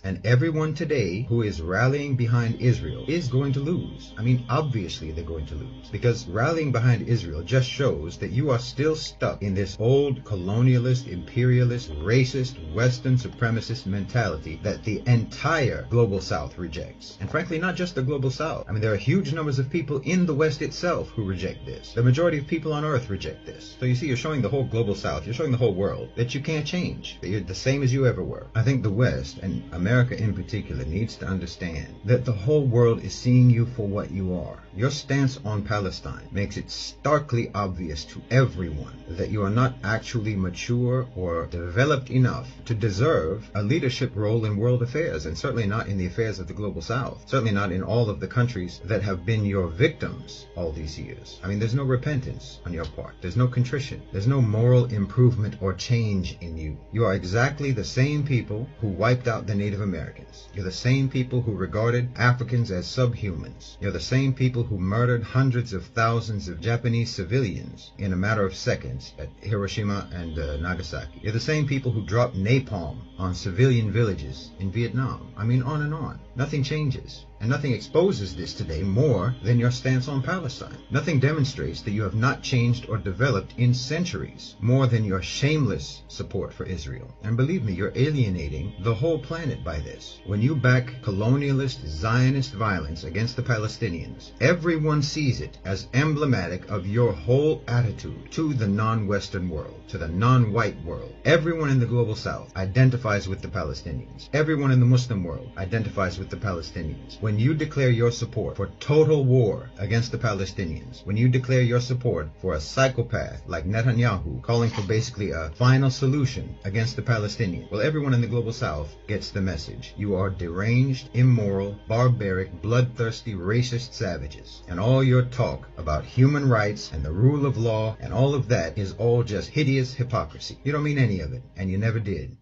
And everyone today who is rallying behind Israel is going to lose. I mean, obviously they're going to lose, because rallying behind Israel just shows that you are still stuck in this old colonialist, imperialist, racist, Western supremacist mentality that the entire global South rejects. And frankly, not just the global South. I mean, there are huge numbers of people in the West itself who reject this. The majority of people on earth reject this. So you see, you're showing the whole global South, you're showing the whole world that you can't change, that you're the same as you ever were. I think the West, and America in particular, needs to understand that the whole world is seeing you for what you are. Your stance on Palestine makes it starkly obvious to everyone that you are not actually mature or developed enough to deserve a leadership role in world affairs, and certainly not in the affairs of the global South. Certainly not in all of the countries that have been your victims all these years. I mean, there's no repentance on your part. There's no contrition. There's no moral improvement or change in you. You are exactly the same people who wiped out the Native Americans. You're the same people who regarded Africans as subhumans. You're the same people who murdered hundreds of thousands of Japanese civilians in a matter of seconds at Hiroshima and Nagasaki. You're the same people who dropped napalm on civilian villages in Vietnam. I mean, on and on. Nothing changes. And nothing exposes this today more than your stance on Palestine. Nothing demonstrates that you have not changed or developed in centuries more than your shameless support for Israel. And believe me, you're alienating the whole planet by this. When you back colonialist, Zionist violence against the Palestinians, everyone sees it as emblematic of your whole attitude to the non-Western world, to the non-white world. Everyone in the global South identifies with the Palestinians. Everyone in the Muslim world identifies with the Palestinians. When you declare your support for total war against the Palestinians, when you declare your support for a psychopath like Netanyahu calling for basically a final solution against the Palestinians, well, everyone in the global South gets the message. You are deranged, immoral, barbaric, bloodthirsty, racist savages. And all your talk about human rights and the rule of law and all of that is all just hideous hypocrisy. You don't mean any of it, and you never did.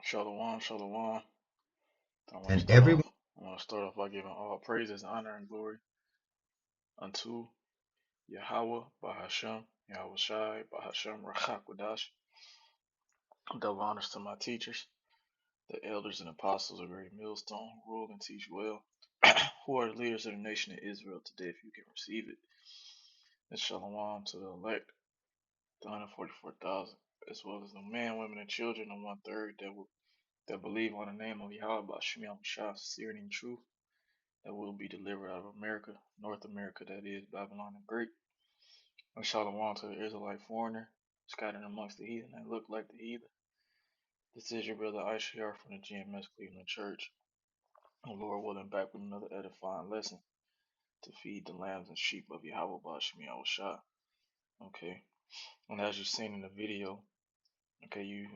Shalom, shalom. I want to And start off. everyone I want to start off by giving all praises, honor, and glory unto Yahweh, Bahashem, Yahweh Shai, Bahashem, Rachakwadash. Double honors to my teachers, the elders and apostles of Great Millstone, who rule and teach well, who are the leaders of the nation of Israel today, if you can receive it. And shalom to the elect, the 144,000, as well as the men, women, and children, the 1/3 that believe on the name of Yahweh, Bahashem, Yahweh Shai, sincerity and truth, that will be delivered out of America, North America, that is Babylon the Great. And shalom to the Israelite foreigner scattered amongst the heathen that look like the heathen. This is your brother Aishar from the GMS Cleveland Church. And Lord willing, back with another edifying lesson to feed the lambs and sheep of Yahweh Bashmi Shah. Okay. And as you've seen in the video, okay,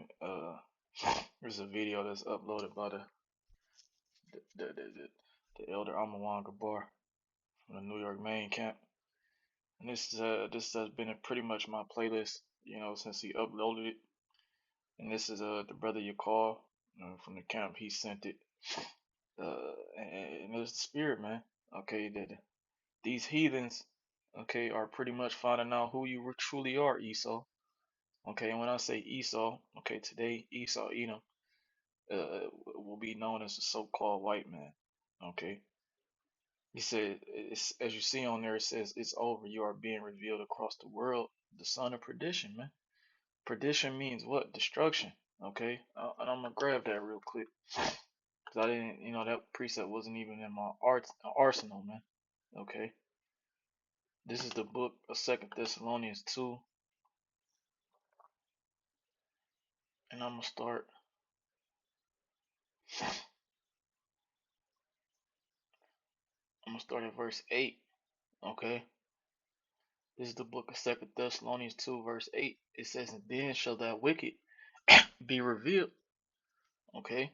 there's a video that's uploaded by the elder Amawan Gabar from the New York main camp. And this has been pretty much my playlist, since he uploaded it. And this is the brother you call from the camp. He sent it, and it's the spirit, man. Okay, that these heathens, okay, are pretty much finding out who you truly are, Esau. Okay, and when I say Esau, okay, today Esau Edom will be known as the so-called white man. Okay, he said, as you see on there, it says it's over. You are being revealed across the world, the son of perdition, man. Perdition means what? Destruction. Okay, and I'm gonna grab that real quick because I didn't, that precept wasn't even in my arsenal, man. Okay, this is the book of Second Thessalonians 2, and I'm gonna start at verse 8. Okay, this is the book of Second Thessalonians 2, verse 8. It says, "And then shall that wicked be revealed, okay,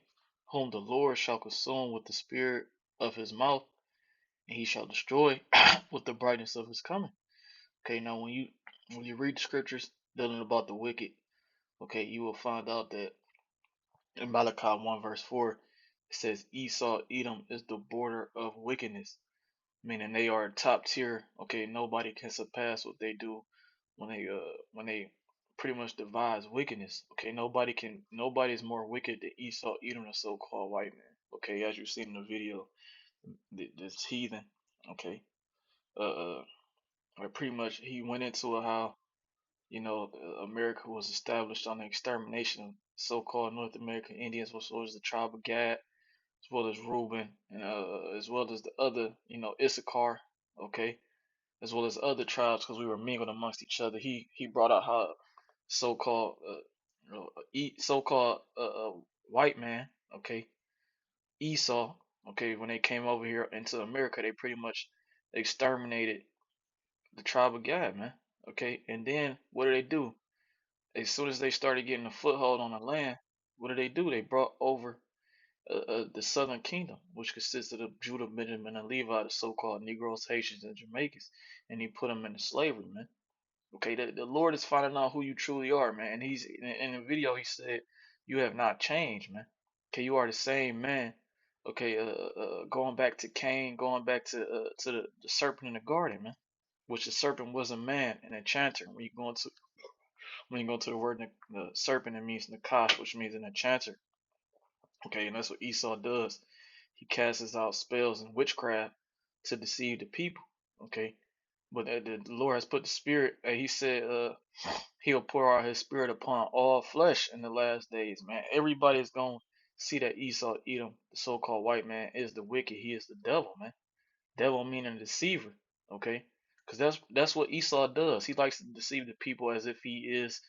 whom the Lord shall consume with the spirit of his mouth, and he shall destroy with the brightness of his coming." Okay, now when you read the scriptures dealing about the wicked, okay, you will find out that in Malachi 1 verse 4, it says Esau, Edom is the border of wickedness, meaning they are top tier. Okay, nobody can surpass what they do when they pretty much divides wickedness. Okay, nobody's more wicked than Esau, Edom, the so-called white man. Okay, as you seen in the video, this heathen. Okay, uh, pretty much he went into how America was established on the extermination of so-called North American Indians, as well as the tribe of Gad, as well as Reuben, and as well as the other, Issachar. Okay, as well as other tribes, because we were mingled amongst each other. He brought out how so-called so-called white man, okay, Esau, okay, when they came over here into America, they pretty much exterminated the tribe of Gad, man. Okay, and then what do? As soon as they started getting a foothold on the land, what do? They brought over the southern kingdom, which consisted of Judah, Benjamin, and Levi, the so-called Negroes, Haitians, and Jamaicans, and he put them into slavery, man. Okay, the Lord is finding out who you truly are, man. And he's in the video. He said, "You have not changed, man. Okay, you are the same man. Okay, going back to Cain, going back to the serpent in the garden, man. Which the serpent was a man, an enchanter. When you go to the word the serpent, it means nakash, which means an enchanter. Okay, and that's what Esau does. He casts out spells and witchcraft to deceive the people. Okay, but the Lord has put the spirit. He said, He'll pour out His spirit upon all flesh in the last days. Man, everybody's gonna see that Esau, Edom, the so-called white man, is the wicked. He is the devil, man. Devil meaning deceiver. Okay, because that's what Esau does. He likes to deceive the people as if he is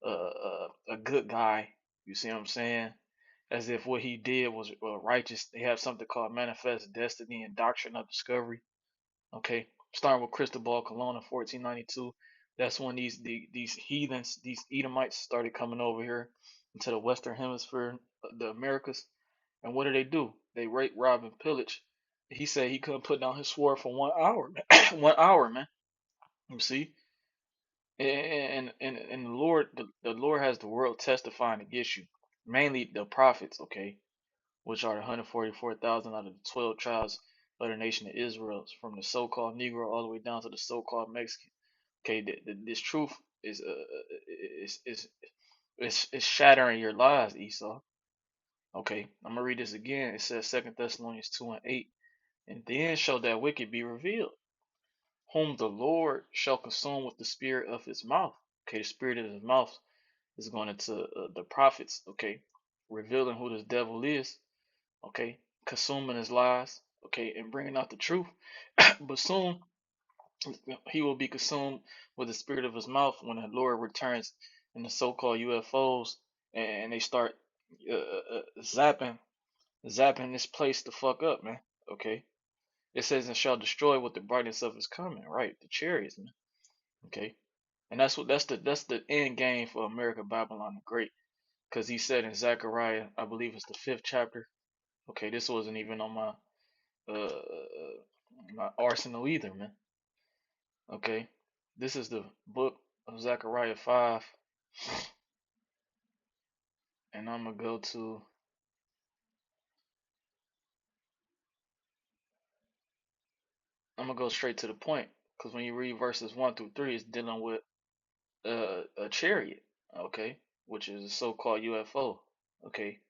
a good guy. You see what I'm saying? As if what he did was righteous. They have something called manifest destiny and doctrine of discovery. Okay, starting with Cristobal Colon in 1492. That's when these heathens, these Edomites, started coming over here into the Western Hemisphere, the Americas. And what do? They rape, rob, and pillage. He said he couldn't put down his sword for 1 hour, man. 1 hour, man. You see, and the Lord has the world testifying against you, mainly the prophets. Okay, which are 144,000 out of the 12 tribes of the nation of Israel, from the so-called Negro all the way down to the so-called Mexican. Okay, this truth is shattering your lies, Esau. Okay, I'm gonna read this again. It says 2 Thessalonians 2:8, and then shall that wicked be revealed, whom the Lord shall consume with the spirit of his mouth. Okay, the spirit of his mouth is going into the prophets. Okay, revealing who this devil is. Okay, consuming his lies, okay, and bringing out the truth. But soon he will be consumed with the spirit of his mouth when the Lord returns in the so-called UFOs, and they start zapping this place the fuck up, man. Okay, it says and shall destroy with the brightness of his coming, right? The chariots, man. Okay, and that's the end game for America, Babylon the Great, because he said in Zechariah, I believe it's the 5th chapter. Okay, this wasn't even on uh, my arsenal either, man. Okay, this is the book of Zechariah 5, and I'm gonna go straight to the point, because when you read verses 1 through 3, it's dealing with a chariot, okay, which is a so-called UFO, okay,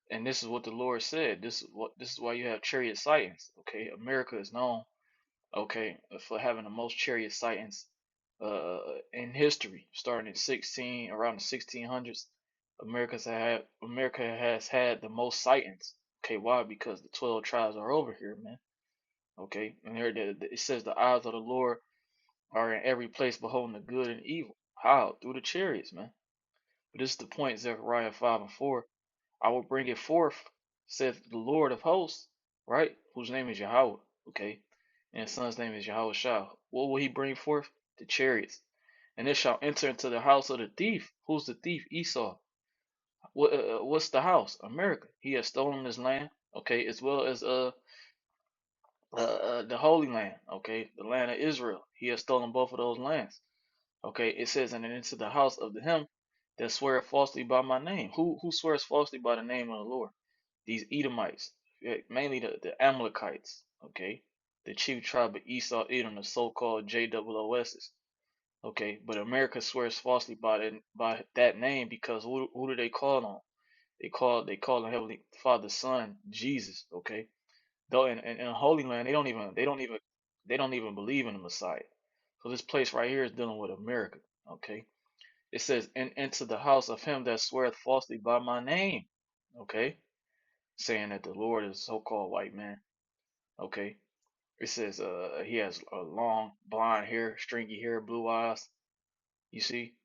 and this is what the Lord said. This is why you have chariot sightings, okay. America is known, okay, for having the most chariot sightings in history, starting in around the 1600s. America has had the most sightings. Okay, why? Because the 12 tribes are over here, man. Okay, and here it says the eyes of the Lord are in every place, beholding the good and evil. How? Through the chariots, man. But this is the point, Zechariah 5:4. I will bring it forth, saith the Lord of hosts, right? Whose name is Yahweh. Okay, and his son's name is Yahweh Shah. What will he bring forth? The chariots. And it shall enter into the house of the thief. Who's the thief? Esau. What's the house? America. He has stolen his land, okay, as well as the Holy Land, okay, the land of Israel. He has stolen both of those lands, okay. It says, and into the house of him that sweareth falsely by my name. Who swears falsely by the name of the Lord? These Edomites, mainly the Amalekites, okay, the chief tribe of Esau, Edom, the so-called JOOSs, Okay, but America swears falsely by that name because who do they call on? They call the Heavenly Father's Son Jesus. Okay, though in Holy Land they don't even believe in the Messiah. So this place right here is dealing with America. Okay, it says, and into the house of him that sweareth falsely by my name. Okay, saying that the Lord is a so-called white man. Okay, it says he has a long blonde hair, stringy hair, blue eyes. You see,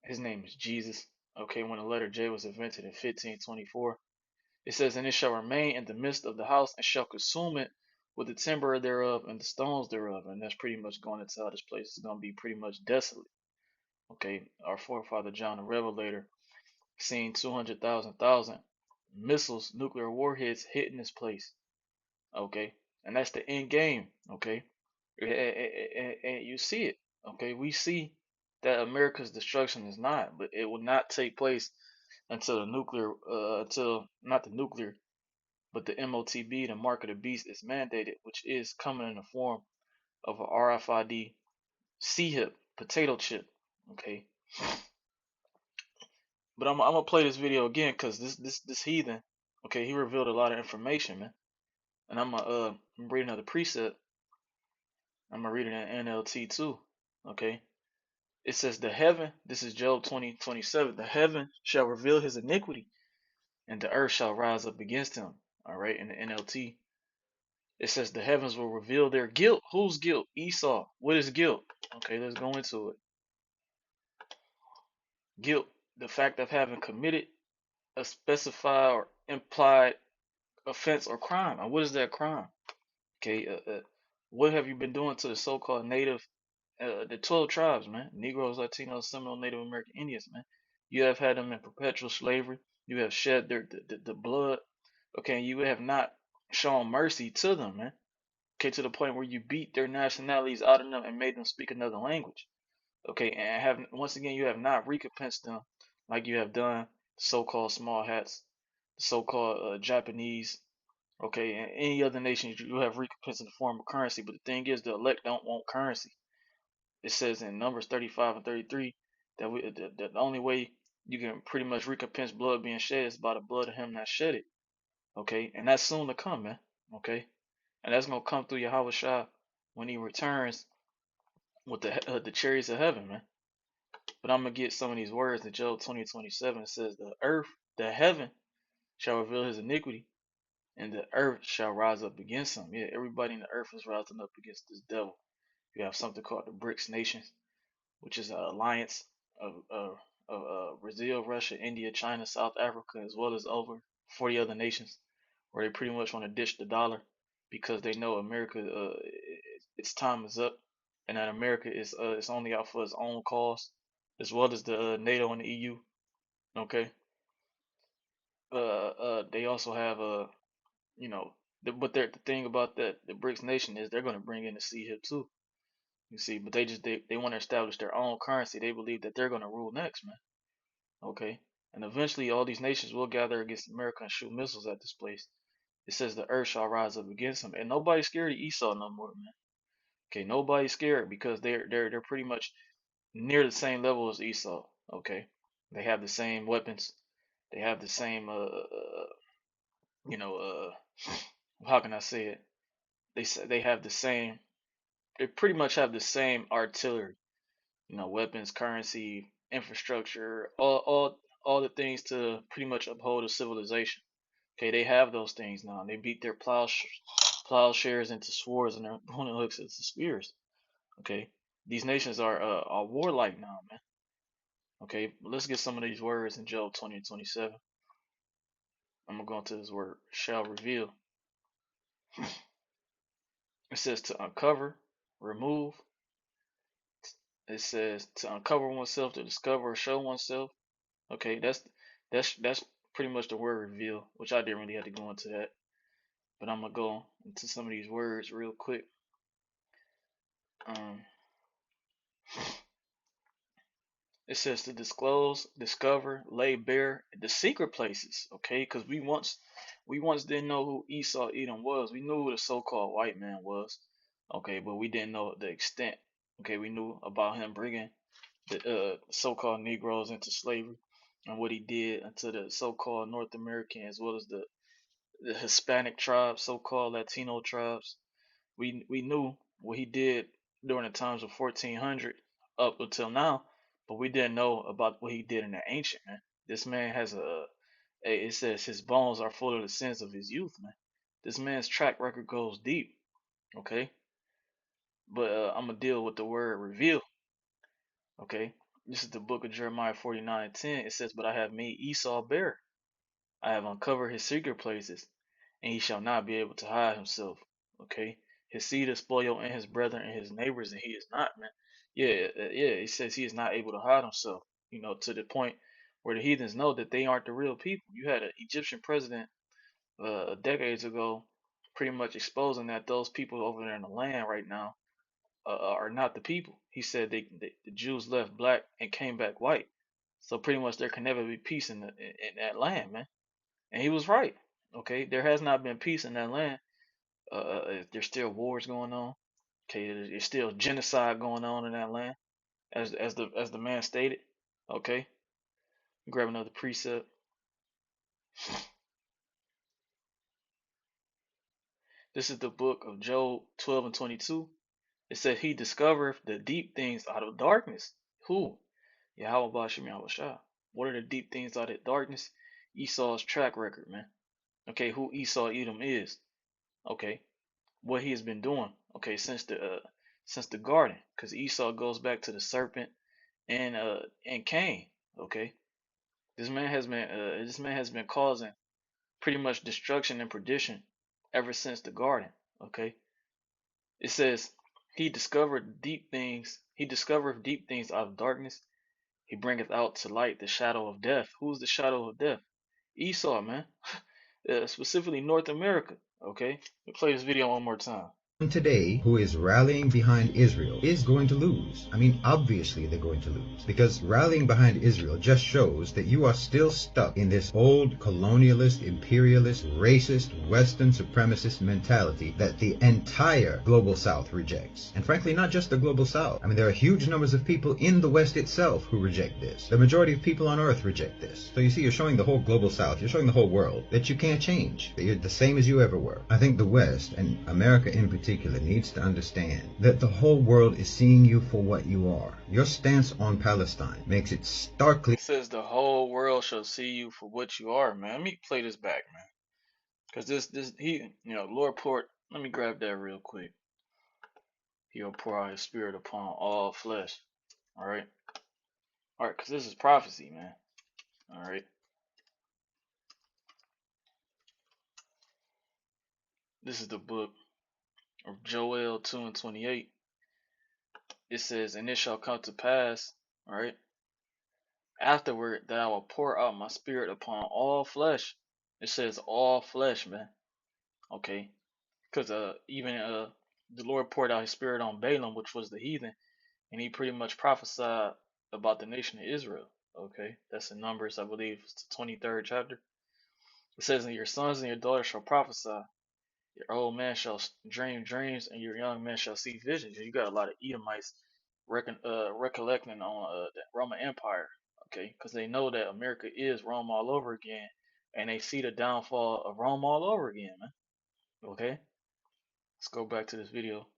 his name is Jesus. Okay, when the letter J was invented in 1524, it says, and it shall remain in the midst of the house and shall consume it with the timber thereof and the stones thereof. And that's pretty much going to tell this place is going to be pretty much desolate. Okay, our forefather John the Revelator seen 200,000 missiles, nuclear warheads hitting this place. Okay, and that's the end game. Okay, and you see it. Okay, we see that America's destruction is not, but it will not take place until until not the nuclear, but the MOTB, the mark of the beast, is mandated, which is coming in the form of a RFID C-hip potato chip. Okay, but I'm gonna play this video again because this heathen, okay, he revealed a lot of information, man. And I'm gonna read another precept. I'm gonna read it in NLT too. Okay, it says the heaven. This is Job 20:27. The heaven shall reveal his iniquity, and the earth shall rise up against him. All right, in the NLT, it says the heavens will reveal their guilt. Whose guilt? Esau. What is guilt? Okay, let's go into it. Guilt, the fact of having committed a specified or implied offense or crime. And what is that crime? Okay, what have you been doing to the so-called native, the 12 tribes, man? Negroes, Latinos, Seminole, Native American Indians, man. You have had them in perpetual slavery. You have shed the blood. Okay, you have not shown mercy to them, man. Okay, to the point where you beat their nationalities out of them and made them speak another language. Okay, and have once again you have not recompensed them like you have done the so-called small hats, the so-called Japanese. Okay, and any other nation you have recompense in the form of currency. But the thing is, the elect don't want currency. It says in Numbers 35 and 33 that the only way you can pretty much recompense blood being shed is by the blood of him that shed it. Okay, and that's soon to come, man. Okay, and that's gonna come through Yahweh Shah when he returns with the chariots of heaven, man. But I'm gonna get some of these words in Job 20:27. It says, the earth, the heaven shall reveal his iniquity, and the earth shall rise up against him. Yeah, everybody in the earth is rising up against this devil. You have something called the BRICS nations, which is an alliance of Brazil, Russia, India, China, South Africa, as well as over 40 other nations, where they pretty much want to ditch the dollar because they know America, its time is up, and that America is only out for its own cause, as well as the NATO and the EU. Okay, they also have you know, but the thing about the BRICS nation is they're going to bring in the C-hip too. You see, but they want to establish their own currency. They believe that they're going to rule next, man. Okay, and eventually all these nations will gather against America and shoot missiles at this place. It says the earth shall rise up against them, and nobody's scared of Esau no more, man. Okay, nobody's scared because they're pretty much near the same level as Esau. Okay, they have the same weapons. They have the same you know how can I say it? They have the same. They pretty much have the same artillery. You know, weapons, currency, infrastructure, all the things to pretty much uphold a civilization. Okay, they have those things now. They beat their plowshares into swords and their opponent hooks into spears. Okay, these nations are warlike now, man. Okay, let's get some of these words in Job 20 and 27. I'm gonna go into this word shall reveal. It says to uncover, remove. It says to uncover oneself, to discover or show oneself. Okay, that's pretty much the word reveal, which I didn't really have to go into that. But I'm gonna go into some of these words real quick. Um, it says to disclose, discover, lay bare the secret places. Okay, because we once didn't know who Esau Edom was. We knew who the so-called white man was. Okay, but we didn't know the extent. Okay, we knew about him bringing the so-called Negroes into slavery and what he did unto the so-called North American as well as the Hispanic tribes, so-called Latino tribes. We knew what he did during the times of 1400 up until now, but we didn't know about what he did in the ancient, man. This man has it says his bones are full of the sins of his youth, man. This man's track record goes deep, okay? But I'm gonna deal with the word reveal, okay? This is the book of Jeremiah 49:10. It says, "But I have made Esau bare. I have uncovered his secret places, and he shall not be able to hide himself." Okay, his seed is spoiled, and his brethren and his neighbors, and he is not, man. Yeah. It says he is not able to hide himself. To the point where the heathens know that they aren't the real people. You had an Egyptian president decades ago, pretty much exposing that those people over there in the land right now are not the people. He said the Jews left black and came back white. So pretty much there can never be peace in that land, man. And he was right. Okay, there has not been peace in that land. There's still wars going on. Okay, there's still genocide going on in that land, as the man stated. Okay, grab another precept. This is the book of Job 12:22. It says he discovered the deep things out of darkness. Who? Yahweh Bashim Yahweh Shah. What are the deep things out of darkness? Esau's track record, man. Okay, who Esau Edom is. Okay, what he has been doing. Okay, since the garden, because Esau goes back to the serpent and Cain. Okay, this man has been causing pretty much destruction and perdition ever since the garden. Okay, it says he discovered deep things. He discovered deep things out of darkness. He bringeth out to light the shadow of death. Who's the shadow of death? Esau, man. Specifically North America. Okay, we'll play this video one more time. Today who is rallying behind Israel is going to lose. I mean, obviously they're going to lose, because rallying behind Israel just shows that you are still stuck in this old colonialist, imperialist, racist, Western supremacist mentality that the entire global South rejects. And frankly, not just the global South. I mean, there are huge numbers of people in the West itself who reject this. The majority of people on earth reject this. So you see, you're showing the whole global South, you're showing the whole world that you can't change, that you're the same as you ever were. I think the West, and America in particular, needs to understand that the whole world is seeing you for what you are. Your stance on Palestine makes it starkly. It says the whole world shall see you for what you are, man. Let me play this back, man. Cause Lord poured. Let me grab that real quick. He'll pour out His Spirit upon all flesh. All right, cause this is prophecy, man. All right, this is the book of Joel 2:28. It says, "And it shall come to pass, all right, afterward that I will pour out my Spirit upon all flesh." It says all flesh, man. Okay, because even the Lord poured out His Spirit on Balaam, which was the heathen, and he pretty much prophesied about the nation of Israel. Okay, that's in Numbers, I believe, it's the 23rd chapter. It says, "And your sons and your daughters shall prophesy. Your old man shall dream dreams, and your young men shall see visions." You got a lot of Edomites recollecting on the Roman Empire. Okay, because they know that America is Rome all over again, and they see the downfall of Rome all over again, man. Okay, let's go back to this video.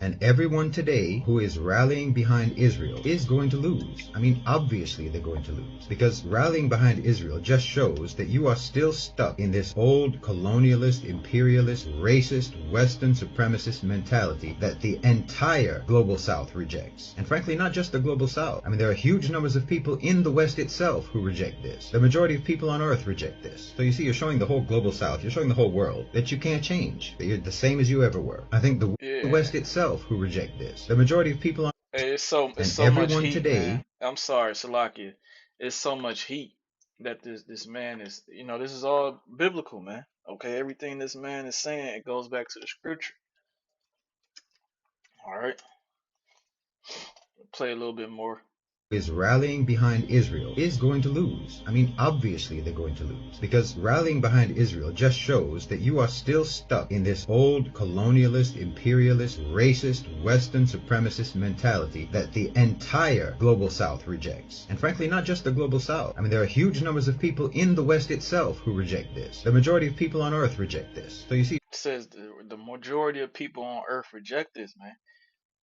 And everyone today who is rallying behind Israel is going to lose. I mean, obviously they're going to lose, because rallying behind Israel just shows that you are still stuck in this old colonialist, imperialist, racist, Western supremacist mentality that the entire global South rejects. And frankly, not just the global South. I mean, there are huge numbers of people in the West itself who reject this. The majority of people on earth reject this. So you see, you're showing the whole global South, you're showing the whole world that you can't change, that you're the same as you ever were. I think the West itself who reject this. The majority of people Hey, it's and so much everyone heat, today. man. I'm sorry, Salakia. It's so much heat that this man is. This is all biblical, man. Okay, everything this man is saying, it goes back to the scripture. All right, play a little bit more. is rallying behind Israel is going to lose. I mean, obviously they're going to lose because rallying behind Israel just shows that you are still stuck in this old colonialist, imperialist, racist, Western supremacist mentality that the entire global South rejects. And frankly, not just the global South. I mean, there are huge numbers of people in the West itself who reject this. The majority of people on earth reject this. So you see, It says the majority of people on earth reject this, man.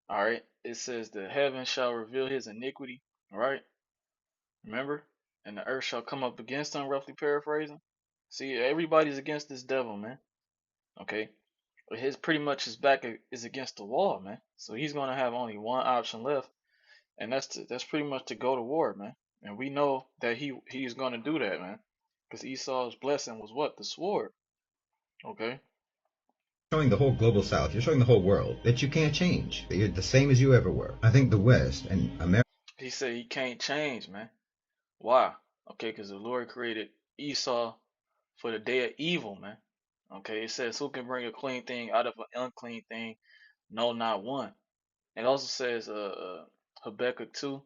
All right. It says the heaven shall reveal his iniquity. All right. Remember? And the earth shall come up against him, roughly paraphrasing. See, everybody's against this devil, man. Okay. But his pretty much his back is against the wall, man. So he's gonna have only one option left, and that's pretty much to go to war, man. And we know that he's gonna do that, man. Because Esau's blessing was what? The sword. Okay. showing the whole global South, you're showing the whole world that you can't change, that you're the same as you ever were. I think the West and America. He said he can't change, man. Why? Okay, because the Lord created Esau for the day of evil, man. Okay, it says, who can bring a clean thing out of an unclean thing? No, not one. It also says, Habakkuk 2,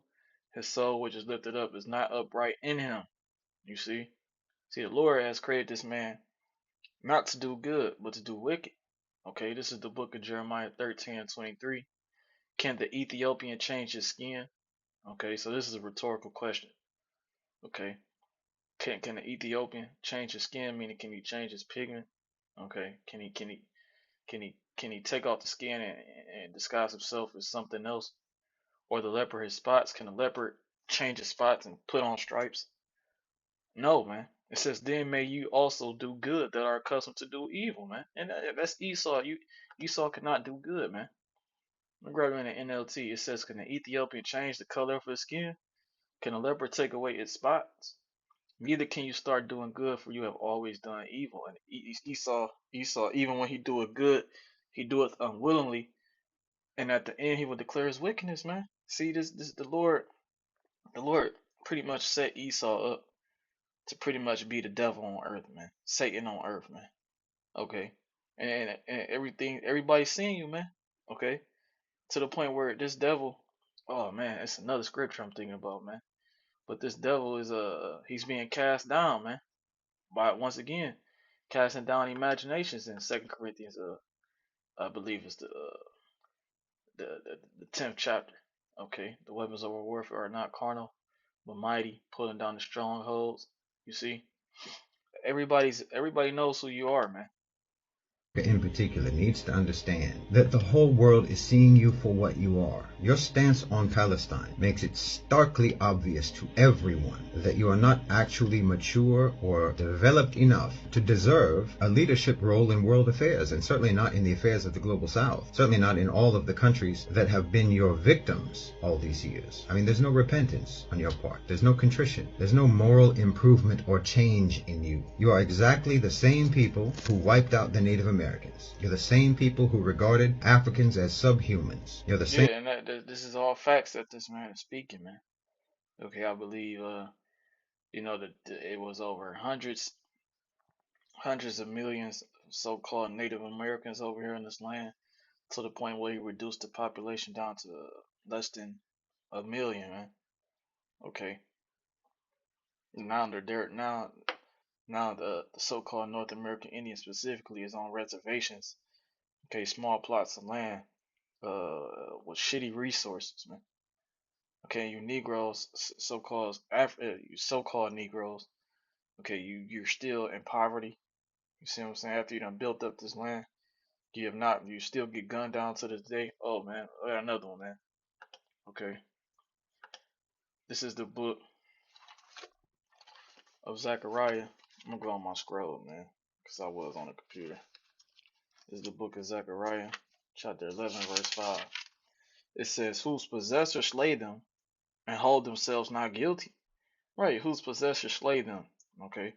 his soul which is lifted up is not upright in him. You see? See, the Lord has created this man not to do good, but to do wicked. Okay, this is the book of Jeremiah 13:23. Can the Ethiopian change his skin? Okay, so this is a rhetorical question. Okay, can the Ethiopian change his skin? Meaning, can he change his pigment? Okay, can he take off the skin and disguise himself as something else? Or the leopard his spots? Can the leopard change his spots and put on stripes? No, man. It says, then may you also do good that are accustomed to do evil, man. And that's Esau. Esau cannot do good, man. I'm grabbing the NLT. It says, can the Ethiopian change the color of his skin? Can a leopard take away its spots? Neither can you start doing good, for you have always done evil. And Esau, even when he doeth good, he doeth unwillingly, and at the end he will declare his wickedness, man. See, this the Lord pretty much set Esau up to pretty much be the devil on earth, man. Satan on earth, man. Okay. And everything, everybody's seeing you, man. Okay. To the point where this devil, oh man, it's another scripture I'm thinking about, man. But this devil is he's being cast down, man. By once again, casting down imaginations in Second Corinthians, I believe it's the 10th chapter. Okay, the weapons of our warfare are not carnal, but mighty, pulling down the strongholds. You see, everybody knows who you are, man. In particular needs to understand that the whole world is seeing you for what you are. Your stance on Palestine makes it starkly obvious to everyone that you are not actually mature or developed enough to deserve a leadership role in world affairs, and certainly not in the affairs of the global South. Certainly not in all of the countries that have been your victims all these years. I mean, there's no repentance on your part. There's no contrition. There's no moral improvement or change in you. You are exactly the same people who wiped out the Native Americans. You're the same people who regarded Africans as subhumans. You're the same. Yeah, and this is all facts that this man is speaking, man. Okay, I believe that it was over hundreds of millions of so-called Native Americans over here in this land, to the point where he reduced the population down to less than a million, man. Okay, now they're there. Now the so-called North American Indian specifically is on reservations. Okay, small plots of land with shitty resources, man. Okay, you Negroes, you so-called Negroes. Okay, you're still in poverty. You see what I'm saying? After you done built up this land, you have not. You still get gunned down to this day. Oh man, I got another one, man. Okay, this is the book of Zechariah. I'm gonna go on my scroll, man, because I was on the computer. This is the book of Zechariah, chapter 11, verse 5. It says, whose possessors slay them and hold themselves not guilty. Right, whose possessors slay them. Okay,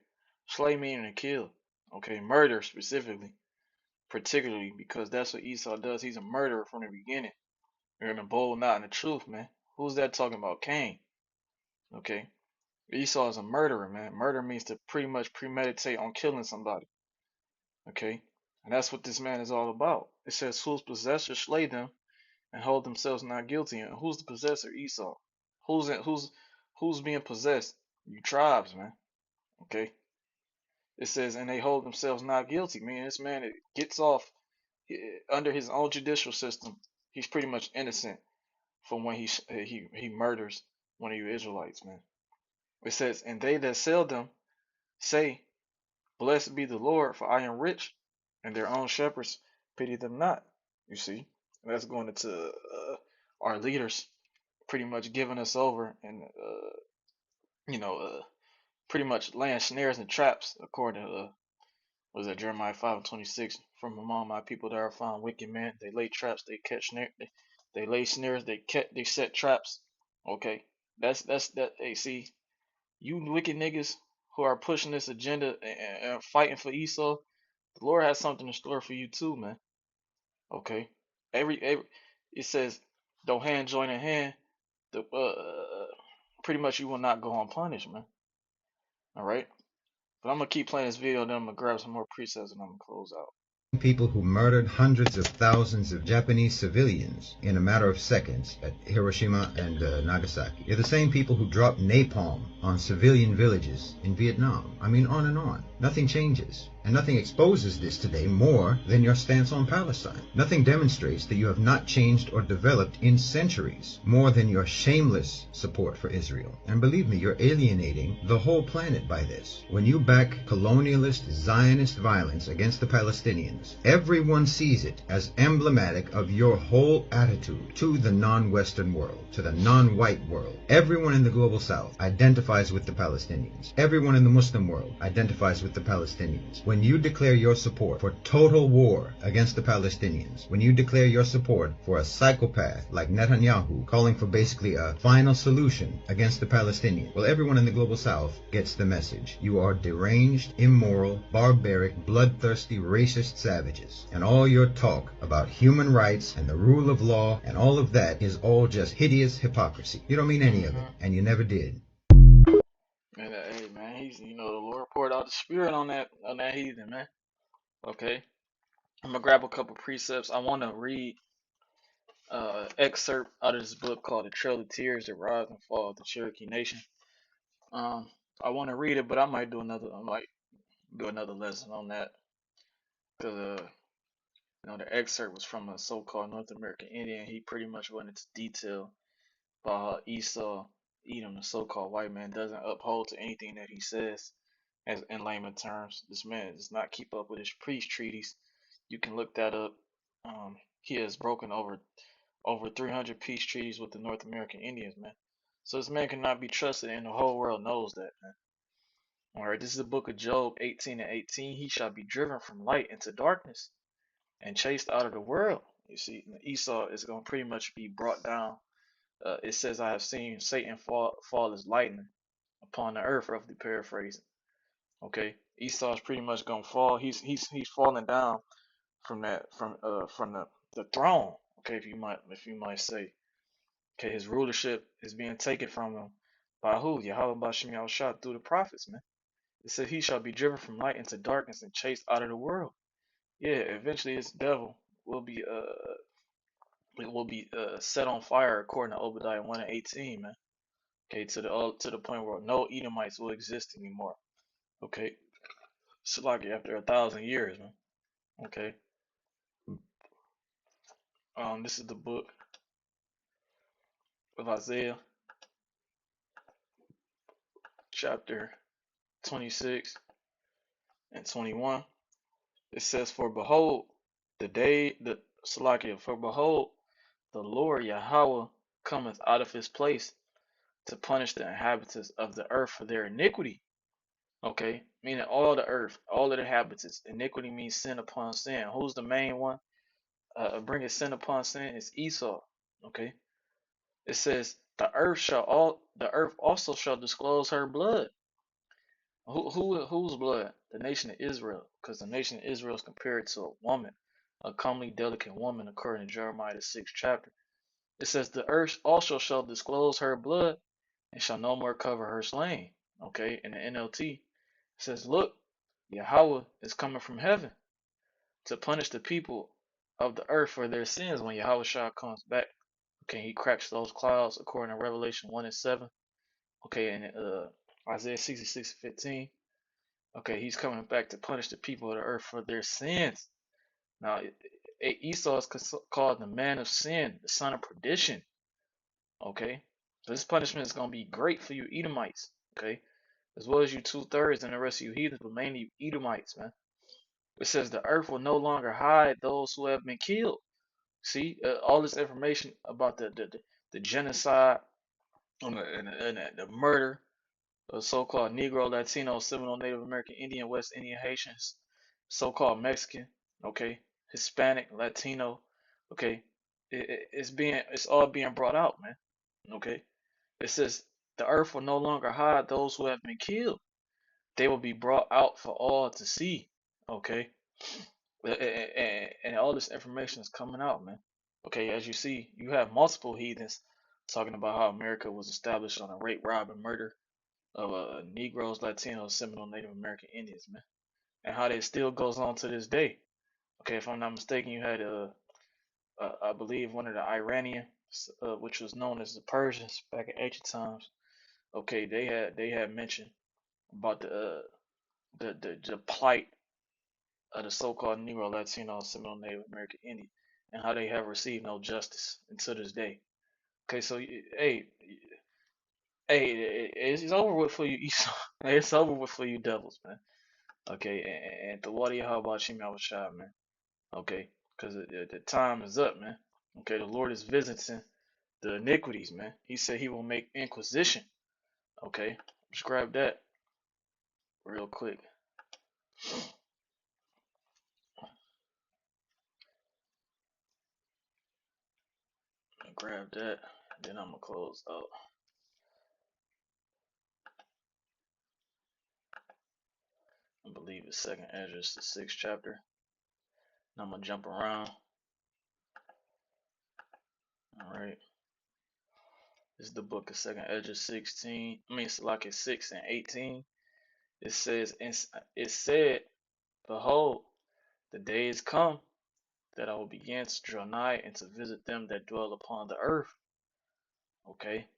slay meaning to kill. Okay, murder specifically, particularly because that's what Esau does. He's a murderer from the beginning. You're in the bold, not in the truth, man. Who's that talking about? Cain. Okay, Esau is a murderer, man. Murder means to pretty much premeditate on killing somebody. Okay, and that's what this man is all about. It says, whose possessors slay them and hold themselves not guilty. And who's the possessor? Esau. Who's being possessed? You tribes, man. Okay. It says, and they hold themselves not guilty. Man, this man it gets off under his own judicial system. He's pretty much innocent from when he murders one of you Israelites, man. It says, and they that sell them say, blessed be the Lord, for I am rich, and their own shepherds pity them not. You see, and that's going into our leaders pretty much giving us over and you know pretty much laying snares and traps according to was that Jeremiah 5:26? From among my people there are found wicked men. They lay traps, they catch snare, they lay snares, they set traps. Okay, that's that. Hey, see, you wicked niggas who are pushing this agenda and fighting for Esau, the Lord has something in store for you too, man. Okay, every it says, though hand join in hand, the pretty much you will not go unpunished, man. All right, but I'm gonna keep playing this video, then I'm gonna grab some more presets and I'm gonna close out. People who murdered hundreds of thousands of Japanese civilians in a matter of seconds at Hiroshima and Nagasaki. They're the same people who dropped napalm on civilian villages in Vietnam. I mean, on and on. Nothing changes. And nothing exposes this today more than your stance on Palestine. Nothing demonstrates that you have not changed or developed in centuries more than your shameless support for Israel. And believe me, you're alienating the whole planet by this. When you back colonialist, Zionist violence against the Palestinians, everyone sees it as emblematic of your whole attitude to the non-Western world, to the non-white world. Everyone in the global South identifies with the Palestinians. Everyone in the Muslim world identifies with the Palestinians. When you declare your support for total war against the Palestinians, when you declare your support for a psychopath like Netanyahu calling for basically a final solution against the Palestinians, well, everyone in the global South gets the message. You are deranged, immoral, barbaric, bloodthirsty, racist savages. And all your talk about human rights and the rule of law and all of that is all just hideous hypocrisy. You don't mean any of it, and you never did. And hey man, he's the Lord poured out the spirit on that heathen, man. Okay, I'm gonna grab a couple precepts. I want to read excerpt out of this book called "The Trail of Tears: The Rise and Fall of the Cherokee Nation." I want to read it, but I might do another lesson on that because the excerpt was from a so-called North American Indian. He pretty much went into detail about how Esau, Edom, the so-called white man, doesn't uphold to anything that he says. As in layman terms, this man does not keep up with his peace treaties. You can look that up. He has broken over 300 peace treaties with the North American Indians, man. So this man cannot be trusted, and the whole world knows that, man. All right, this is the book of Job 18 and 18. He shall be driven from light into darkness and chased out of the world. You see, Esau is going to pretty much be brought down. It says, I have seen Satan fall as lightning upon the earth, roughly paraphrasing. Okay, Esau is pretty much gonna fall. He's falling down from the throne. Okay, if you might say. Okay, his rulership is being taken from him by who? Yahweh Bashem Yahushua through the prophets, man. It said he shall be driven from light into darkness and chased out of the world. Yeah, eventually this devil will be set on fire according to Obadiah 1 and 18, man. Okay, to the point where no Edomites will exist anymore. Okay, it's like after 1,000 years, man. Okay. This is the book of Isaiah, chapter 26 and 21. It says, For behold, for behold, the Lord Yahweh cometh out of his place to punish the inhabitants of the earth for their iniquity. Okay, meaning all the earth, all of the inhabitants. Iniquity means sin upon sin. Who's the main one? Bringing sin upon sin is Esau. Okay, it says the earth also shall disclose her blood. Whose blood? The nation of Israel, because the nation of Israel is compared to a woman, a comely, delicate woman, according to Jeremiah the 6th chapter. It says the earth also shall disclose her blood and shall no more cover her slain. Okay, in the NLT, it says, look, Yahweh is coming from heaven to punish the people of the earth for their sins when Yahweh Shah comes back Okay, he cracks those clouds according to Revelation 1 and 7. Okay, and Isaiah 66:15. Okay, he's coming back to punish the people of the earth for their sins. Now, Esau is called the man of sin, the son of perdition. Okay, so this punishment is going to be great for you Edomites. Okay, as well as you two-thirds and the rest of you heathens, but mainly Edomites, man. It says the earth will no longer hide those who have been killed. See, all this information about the genocide and the murder of so-called Negro, Latino, Seminole, Native American, Indian, West Indian, Haitians, so-called Mexican, okay, Hispanic, Latino, okay, it's all being brought out, man. Okay, it says the earth will no longer hide those who have been killed; they will be brought out for all to see. Okay, and all this information is coming out, man. Okay, as you see, you have multiple heathens talking about how America was established on a rape, rob, and murder of Negroes, Latinos, Seminole, Native American Indians, man, and how that still goes on to this day. Okay, if I'm not mistaken, you had I believe one of the Iranians, which was known as the Persians back in ancient times. Okay, they had mentioned about the plight of the so-called Negro, Latino, Seminole, Native American Indian, and how they have received no justice until this day. Okay, so hey, it's over with for you, Esau. It's over with for you, devils, man. Okay, and the water, how about Shimmy Shah, man? Okay, because the time is up, man. Okay, the Lord is visiting the iniquities, man. He said he will make inquisition. Okay, just grab that real quick. Grab that, then I'm gonna close out. I believe it's Second Ezra, the 6th chapter. And I'm gonna jump around. All right, this is the book of Second Ezra 16. I mean, it's like it's 6 and 18. It says, it said, "Behold, the days come that I will begin to draw nigh and to visit them that dwell upon the earth." Okay,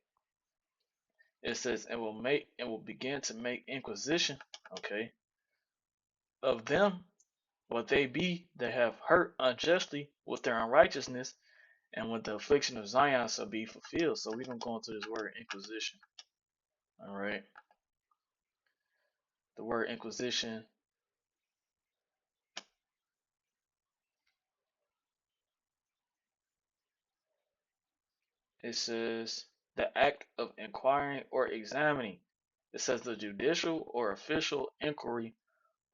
it says, and will begin to make inquisition. Okay, of them what they be that have hurt unjustly with their unrighteousness, and when the affliction of Zion shall be fulfilled. So we're gonna go into this word inquisition. All right, the word inquisition. It says the act of inquiring or examining. It says the judicial or official inquiry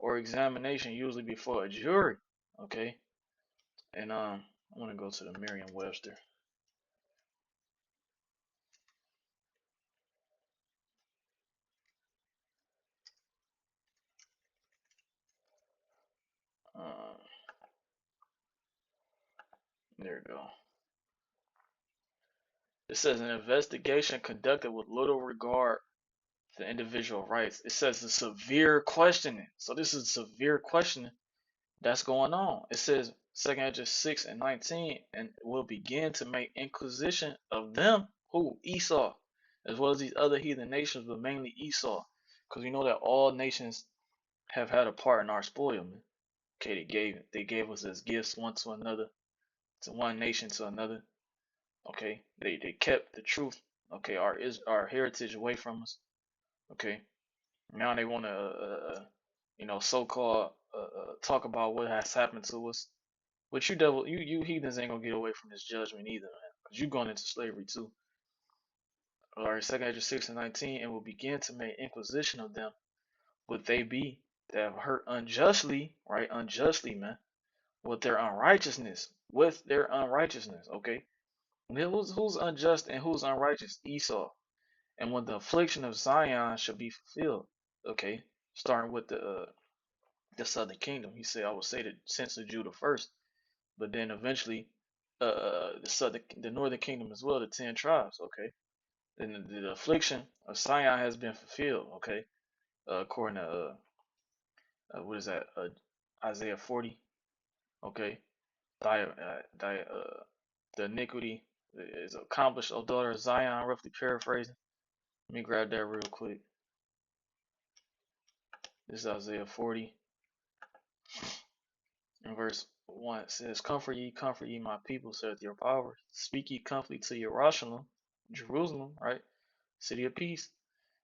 or examination, usually before a jury. Okay, and I want to go to the Merriam-Webster. Uh, there we go. It says an investigation conducted with little regard to individual rights. It says a severe questioning. So this is severe questioning that's going on. It says Second Ezra 6 and 19, and will begin to make inquisition of them who Esau, as well as these other heathen nations, but mainly Esau, because we know that all nations have had a part in our spoilment. Okay, they gave us as gifts one to another, to one nation to another. Okay, they kept the truth. Okay, our heritage away from us. Okay, now they want to so-called talk about what has happened to us. But you heathens ain't gonna get away from this judgment either, man, because you going into slavery too. All right, Second Ezra 6 and 19, and will begin to make inquisition of them. Would they be that have hurt unjustly, right? Unjustly, man, with their unrighteousness. Okay, and who's unjust and who's unrighteous? Esau. And when the affliction of Zion shall be fulfilled. Okay, starting with the southern kingdom. He said, I will say the sense of Judah first, but then eventually the northern kingdom as well, the 10 tribes. Okay, then the affliction of Zion has been fulfilled. Okay, according to what is that? Isaiah 40. Okay, the iniquity is accomplished, O daughter of Zion, roughly paraphrasing. Let me grab that real quick. This is Isaiah 40 and verse 1. It says, comfort ye, my people, saith your power. Speak ye comfortably to Jerusalem, right? City of peace.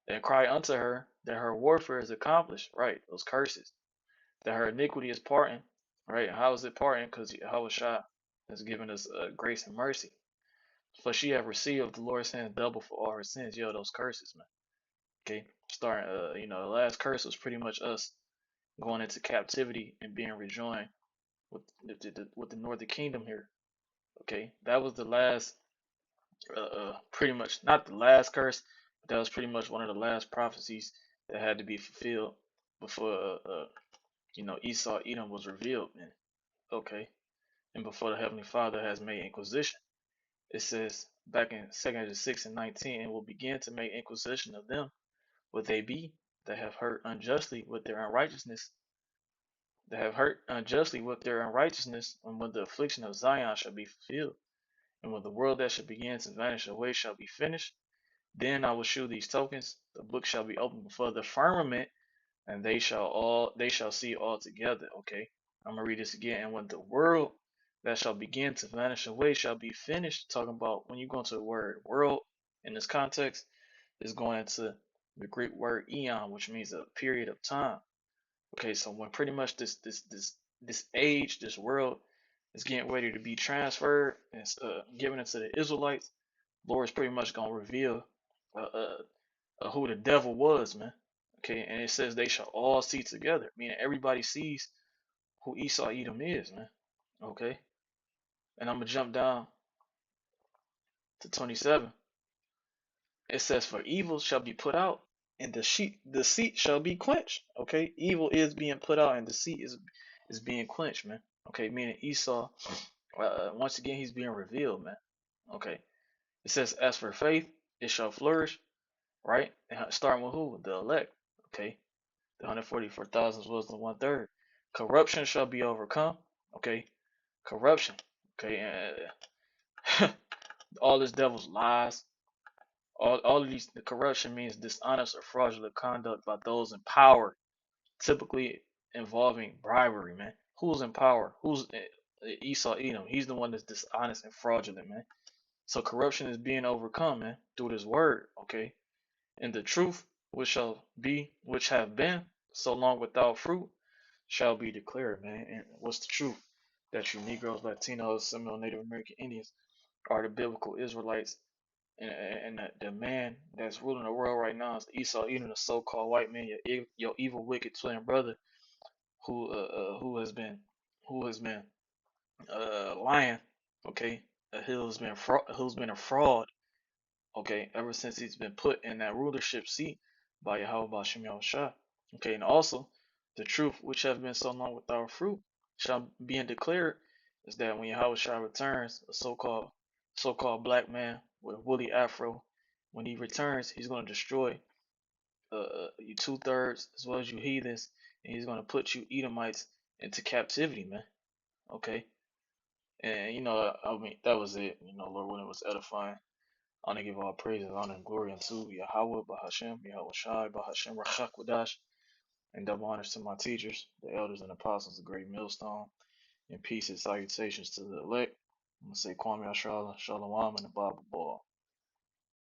And cry unto her that her warfare is accomplished, right? Those curses. That her iniquity is pardoned, right? How is it pardoned? Because Yahushua has given us grace and mercy. For she have received the Lord's hand double for all her sins. Yo, those curses, man. Okay, starting, the last curse was pretty much us going into captivity and being rejoined with the northern kingdom here. Okay, that was the last, pretty much not the last curse, but that was pretty much one of the last prophecies that had to be fulfilled before, Esau Edom was revealed, man. Okay, and before the Heavenly Father has made inquisition. It says back in 2 6 and 19, and will begin to make inquisition of them, what they be that have hurt unjustly with their unrighteousness, and when the affliction of Zion shall be fulfilled, and when the world that shall begin to vanish away shall be finished, then I will shew these tokens. The book shall be opened before the firmament, and they shall see all together. Okay, I'm gonna read this again. And when the world that shall begin to vanish away shall be finished, talking about when you go into the word world in this context, is going into the Greek word eon, which means a period of time. Okay, so when pretty much this age, this world is getting ready to be transferred and given into the Israelites, Lord is pretty much gonna reveal who the devil was, man. Okay, and it says they shall all see together, meaning everybody sees who Esau Edom is, man. Okay, and I'm gonna jump down to 27. It says, "For evil shall be put out, and deceit shall be quenched." Okay, evil is being put out, and deceit is being quenched, man. Okay, meaning Esau, once again, he's being revealed, man. Okay, it says, "As for faith, it shall flourish," right? And starting with who? The elect. Okay, the 144,000 was the 1/3. Corruption shall be overcome. Okay, corruption. Okay, and all this devil's lies. All of these, the corruption means dishonest or fraudulent conduct by those in power, typically involving bribery, man. Who's in power? Who's Esau Edom? He's the one that's dishonest and fraudulent, man. So corruption is being overcome, man, through this word, okay? And the truth, which have been so long without fruit, shall be declared, man. And what's the truth? That you Negroes, Latinos, Seminole, Native American Indians are the biblical Israelites, and the man that's ruling the world right now is Esau Edom, the so-called white man, your evil, wicked twin brother, who has been lying, okay, who's been a fraud, okay, ever since he's been put in that rulership seat by Yahweh Bashem Yahushua. Okay, and also the truth which have been so long without fruit shall be declared is that when Yahushua returns, a so-called black man with a woolly afro, when he returns, he's going to destroy you 2/3 as well as you heathens, and he's going to put you Edomites into captivity, man. Okay, and I mean that was it. Lord, when it was edifying. I want to give all praise and honor and glory unto Yahweh, Bahashem, Yahweh Shai, Bahashem, Rachak Wadash, and double honors to my teachers, the elders and apostles, the great millstone, and peace and salutations to the elect. I'm going to say Kwame Ashala, Shalom, and the Bible Ball.